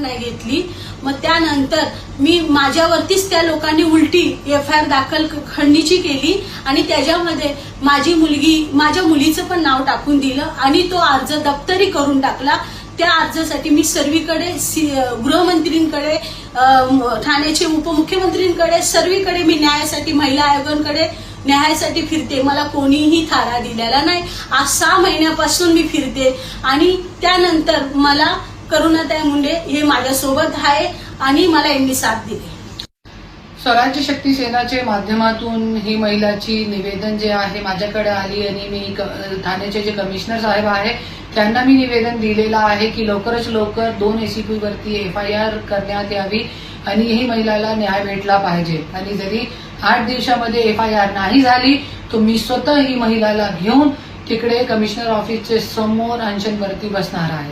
नाही घेतली। मग त्यानंतर मी माझ्यावरतीच त्या लोकांनी उलटी FIR दाखल खंडणीची केली आणि त्याच्यामध्ये माझी मुलगी माझ्या मुलीचं पण नाव टाकून दिलं आणि तो अर्ज दप्तरी करून टाकला। त्या अर्जासाठी मी सर्वीकडे गृहमंत्रींकडे, ठाण्याचे उपमुख्यमंत्रींकडे, सर्वीकडे मी न्यायासाठी, महिला आयोगांकडे न्यायासाठी फिरते। मला कोणीही थारा दिलेला नाही। आज 6 महिन्यापासून मी फिरते आणि त्यानंतर मला करुणाताई मुंडे हे माझ्यासोबत आहे आणि मला यांनी साथ दिली। स्वराज्य शक्ती सेनाच्या माध्यमातून ही महिलाची निवेदन जे आहे माझ्याकडे आली आणि मी ठाण्याचे जे कमिशनर साहेब आहे त्यांना मी निवेदन दिलेलं आहे की लवकरच लवकर 2 ACP वरती FIR करण्यात यावी आणि ही महिलाला न्याय भेटला पाहिजे। आणि जरी 8 दिवसामध्ये FIR नाही झाली तर मी स्वतः ही महिलाला घेऊन तिकडे कमिशनर ऑफिसच्या समोर अनशनवरती बसणार आहे।